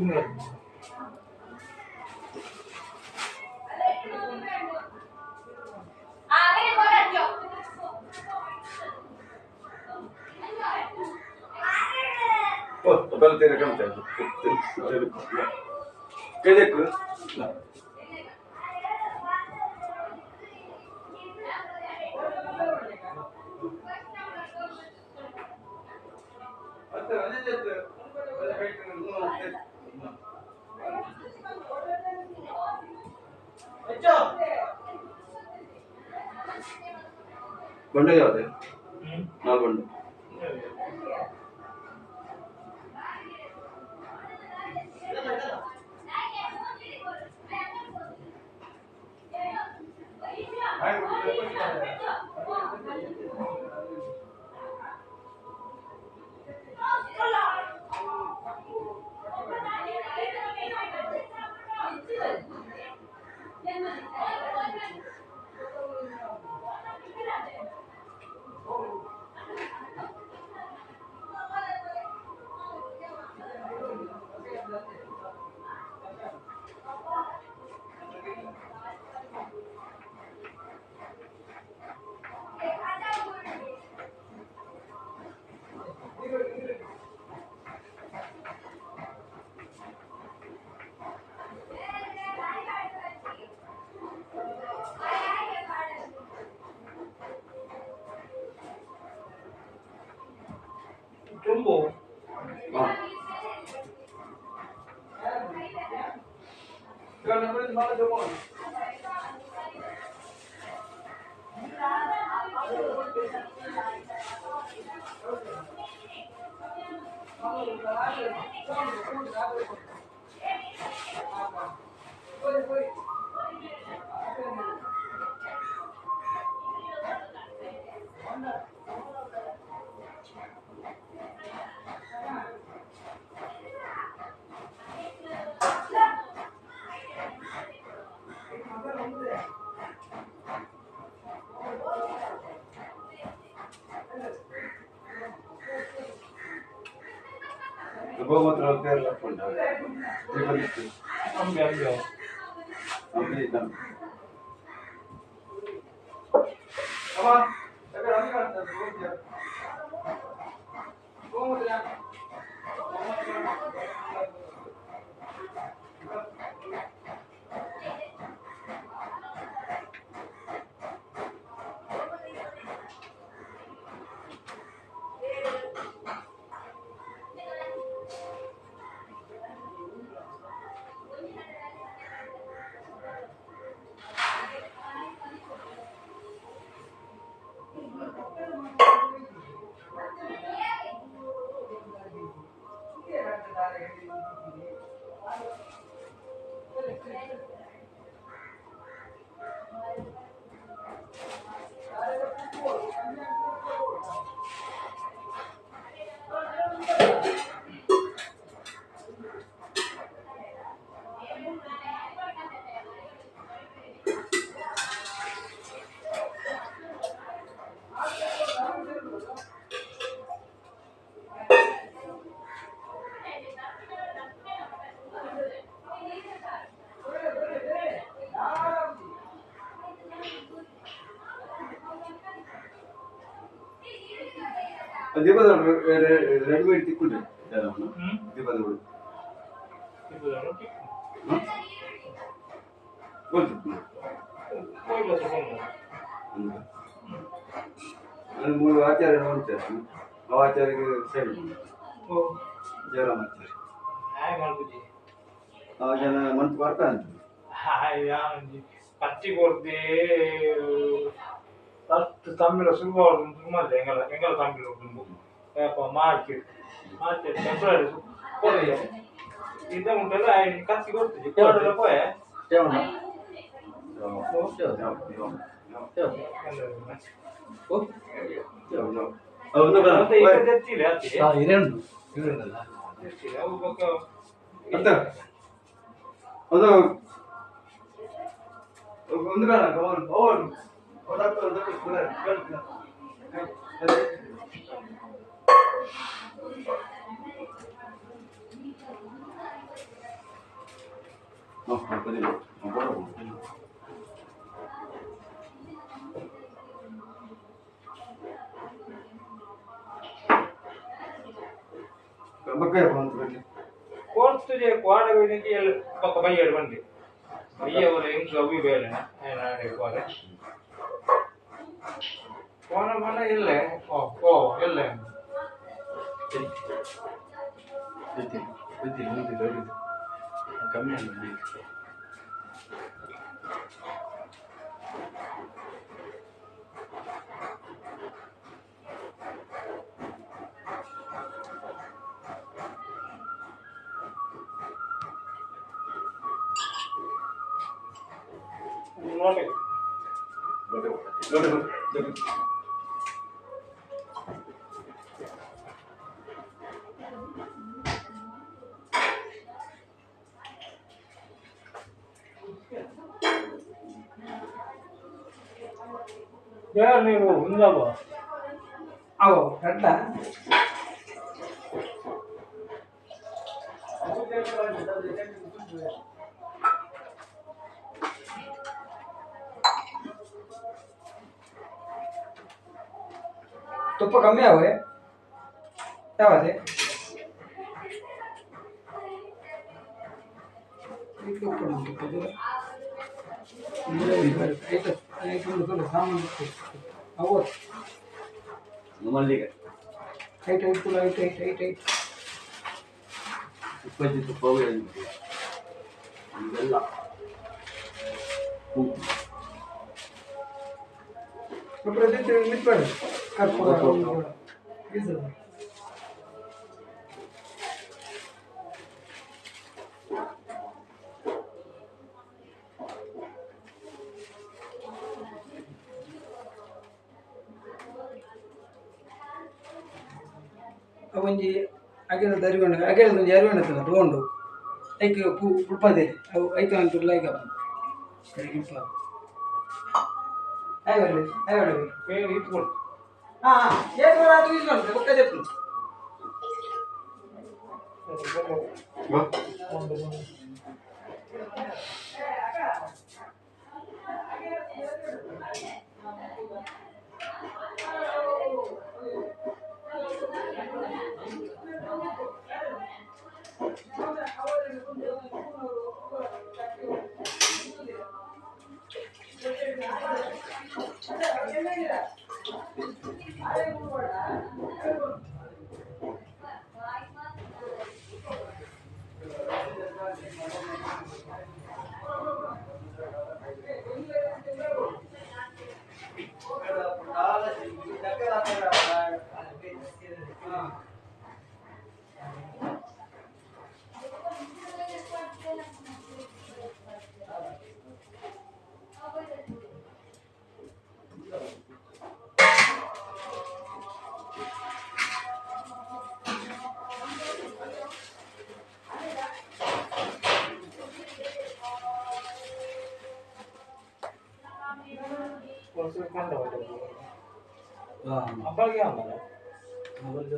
Oh, total तेरे कम थे। क्या देख? बंडे जाते ना बंडे Jumbo. Kalau nak beli mana jumbo? Bawa motor kerja pun dah. Terima kasih. Ambil. Ambil dah. Apa? Tapi kami kan tak boleh dia. Bawa motor yang. Dia pada ready tikku deh, dalam mana? Dia pada dulu. Betul. Kau itu semua. Anu mulu acara macam tu, acara ke saya. Oh, Jalan macam. hai maluji. Jangan manfaatkan. Hai yang pasti borde. Tamil suruh rumah enggak tamil rumah. Apa market temporary. Kau ya. Itu mungkin lah ini kasih borde. Kau ada apa ya? Jangan. Oh, Jangan. Oh, tu kan. itu jadi lah. Ah, iren lah. Jadi, aku bakal. Betul. Ada. Untuk kan, kawan. Oh, tak boleh. No, no puede ir. No puedo. Bakaya pronto. ಕೊಡ್ತಿದೆ ಕ್ವಾಡಗಳಿಗೆ ಎಲ್ಲ ಪಕ್ಕ ಬೈಯಡ್ ಬಂದೆ ಬೈಯವರ ಹೆಂಗ್ ಅವಿ ಬೇರೆ ನಾನು ಇರ್ಬೋದು ಕೋಣ ಮನ ಇಲ್ಲ ಓ ಇಲ್ಲ ಕಮ್ಮಿ ಅಲ್ಲ ನೋಡಿ ಯಾರು ನೀವು ಹಿಂಗವ ಅವ ಕಡ್ಡ ತುಪ್ಪ ಕಮ್ಮಿ ಅವೆ ಯಾವದೆ ಮಲ್ಲಿಗೆ ಐಟ್ ಇಪ್ಪತ್ತು ತುಪ್ಪವೇ ಇದೆಲ್ಲ ಮಿಟ್ಬೇಡ ಕರ್ಪೂರ ಒಂಜಿ ಅಗೆದ ದರಿಗೊಂಡು ಅಗೆದ ಒಂಜಿ ಅರಿವಣ್ಣ ತಗೊಂಡು ಐಕೆ ಉಳ್ಪದೆ ಅವು ಐತೆ ಅಂತ ಲೈಕ್ ಉಳ್ಪ ಇಟ್ಕೊಂಡು ಹಾಂ ಏನು ಅದು ಇಟ್ಕೊಂಡು ಪಕ್ಕ ಚೆಪ್ಪು apa lagi apa? Apa lagi?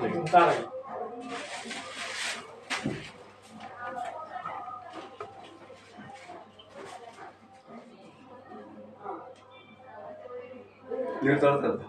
Bentar. ನೀರು ತಳ್ತದ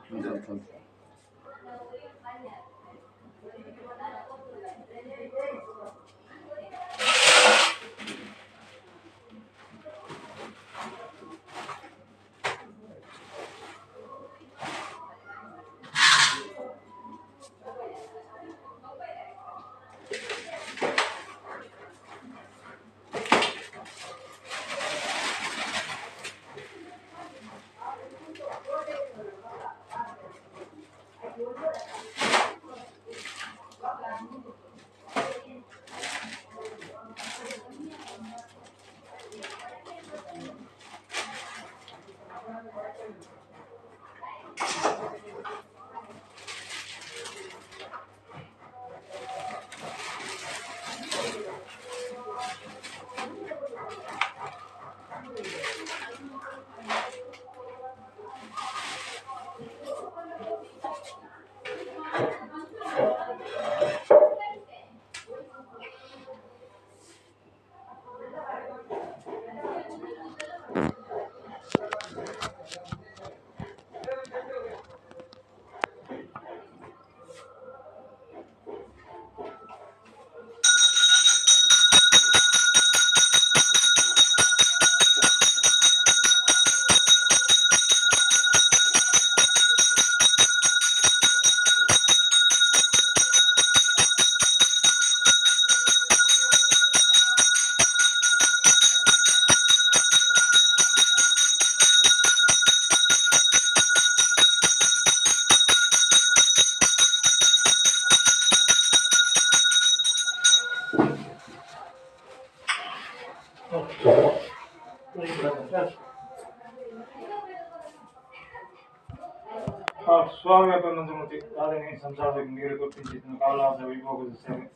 ಸ್ವಾಮಿಯಪ್ಪನಂತೆ ಸಾಧನೆ ಸಂಸಾರದಲ್ಲಿ ನೀರು ಕೊಟ್ಟಿದ್ದು ಕಾಲಾದ ವೈಭೋಗದ ಸೇವೆ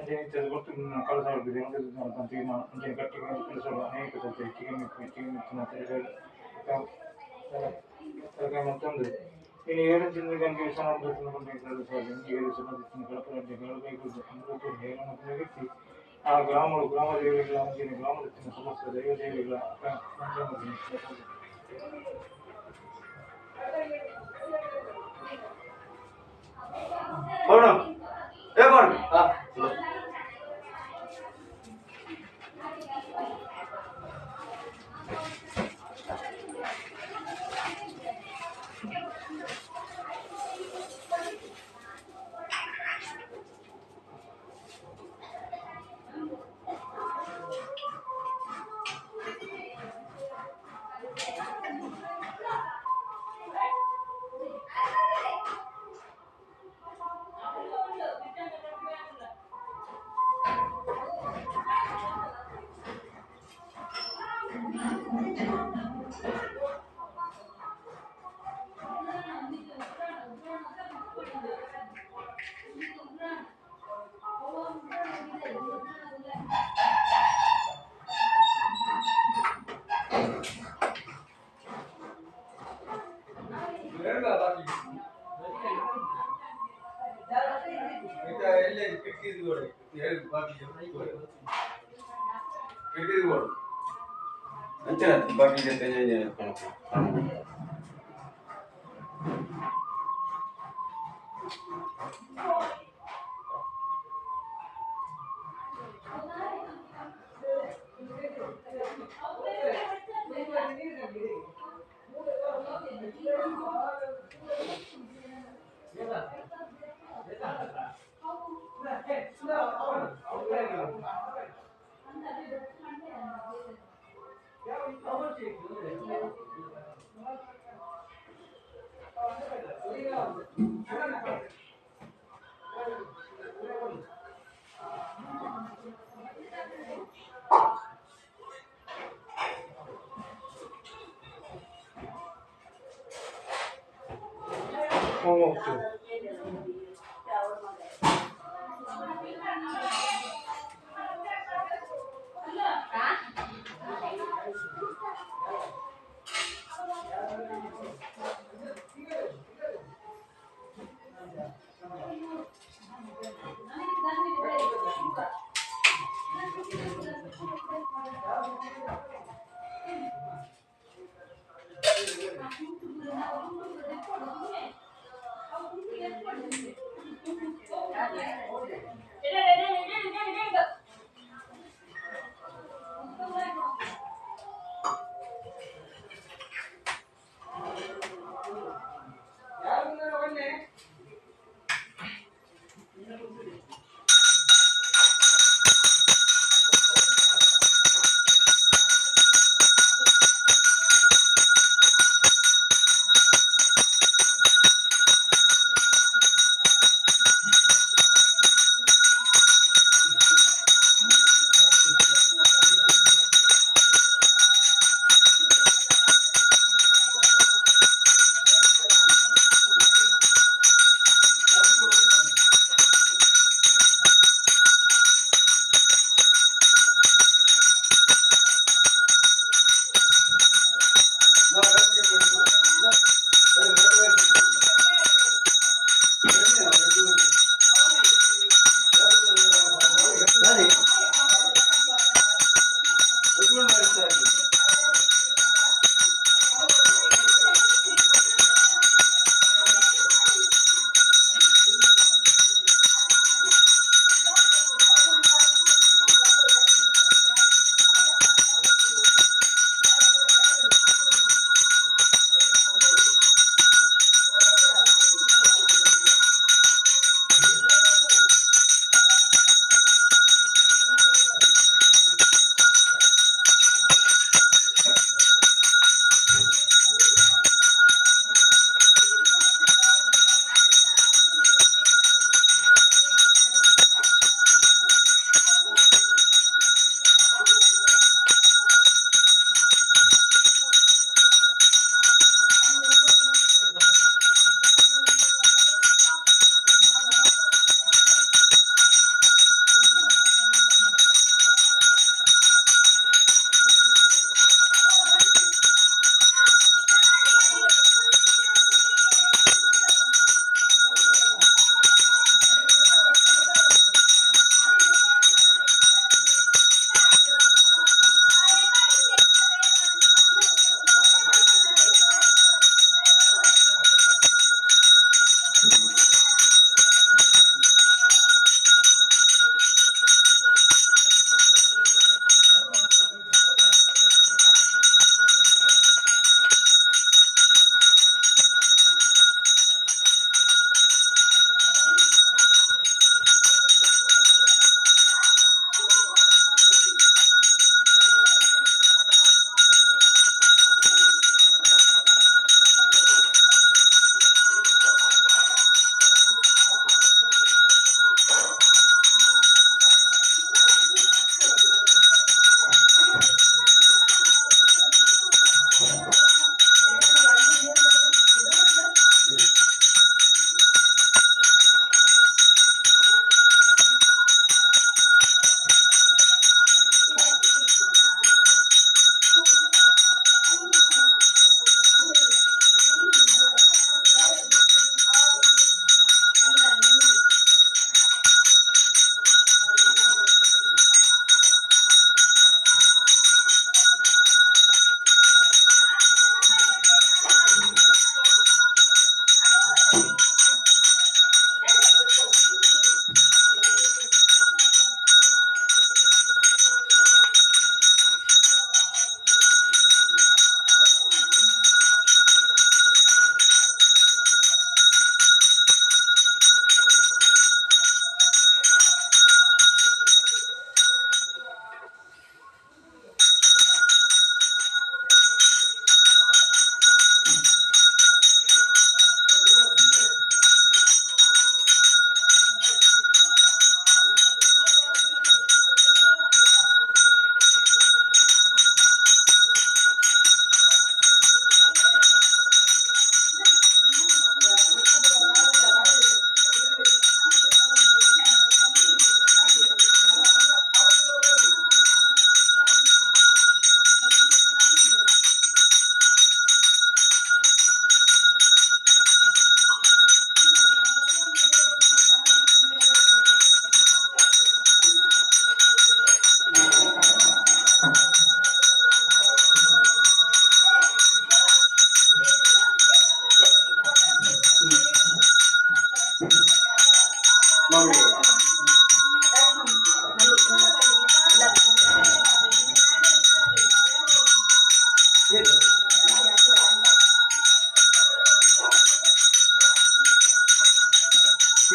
ಅದೇ ಕೊಟ್ಟು ಕಳಸಾಡಿದೆ ತೀರ್ಮಾನ ಅಂಚೆ ಗಟ್ಟಿಗೆ ಕೆಲಸಗಳು ಅನೇಕ ಸತ್ಯ ಹೆಚ್ಚಿಗೆ ಮಿತ್ತಿನ ತರಕಾರಿ ಮತ್ತೊಂದು ಇನ್ನು 7 ಜನರಿಗೆ ವಿಶ್ರಾಂತಿಯನ್ನು ಸಂಬಂಧಿಸಿದ ಕಳಪರಾಜ್ಯಗಳು ಕೈಗೊಂಡು ಅಮೃತ ಹೇರನ್ನು ವ್ಯಕ್ತಿ ಆ ಗ್ರಾಮ ದೇವಿಗಳ ಅಂಚಿನ ಗ್ರಾಮದತ್ತಿನ ಸಮಸ್ತ ದೈವ ದೇವಿಗಳ போடணும் ஏ போடு అంతే బాకీ చేస్తే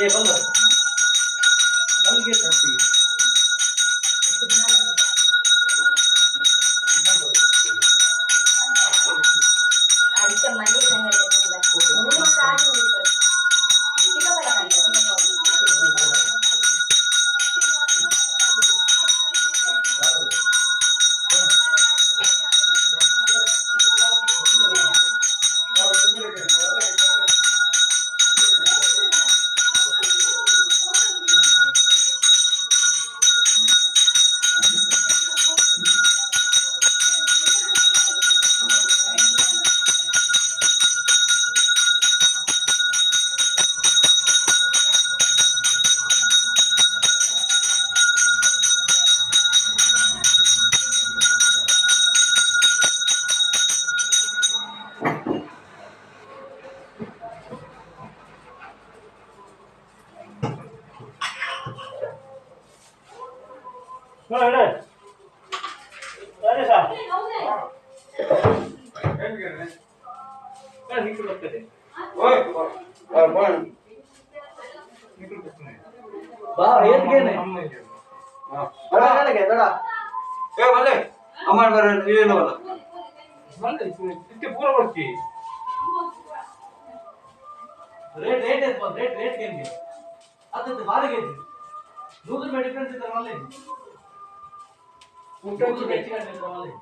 ಏ ಬಂದ ನಮ್ಗೆ ತರ್ತೀವಿ ಅದಕ್ಕೆ ಮನೆ ಬಾ ಏನ್ಗೇನೆ ಅಮ್ಮ ಏನವಲ್ಲ ಪೂರ ಬರ್ತಿ ರೇಟ್ ರೇಟ್ ಎಷ್ಟು ರೇಟ್ ರೇಟ್ ಏನ್ಗೆ ಅದಕ್ಕೆ ಬಾರಿಗೆ ಇದೆ 100 ರೂಪಾಯಿ ಡಿಫರೆನ್ಸ್ ಇದೆ ಅಲ್ಲಿ ಊಟ ಹೆಚ್ಚು ಕಡಿಮೆ ಅಲ್ಲಿ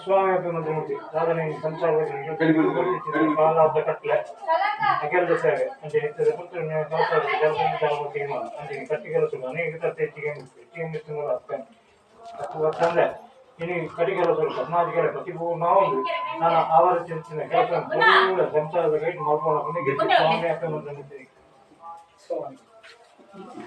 ಸ್ವಾಮಿ ಮೂರ್ತಿ ಸಾಧನೆ ಸಂಸಾರದ ಕಟ್ಲೆ ಕೆಲಸ ಸೇವೆ అంటే అంటే కట్టి ಕೆಲಸ ಅನೇಕ ಹೆಚ್ಚಿಗೆ ಅಂದ್ರೆ ಇನ್ನು ಕಟ್ಟಿ ಕೆಲಸ ಸಮಾಜಗಳ ಪ್ರತಿಭೂರ್ಣ ನಾನು ಅವರ ಚಿಂತನೆ ಕೆಲಸ ಸಂಸಾರದ ಕೈ ಮಾಡ್ಕೊಂಡು ಸ್ವಾಮಿ ಸ್ವಾಮಿ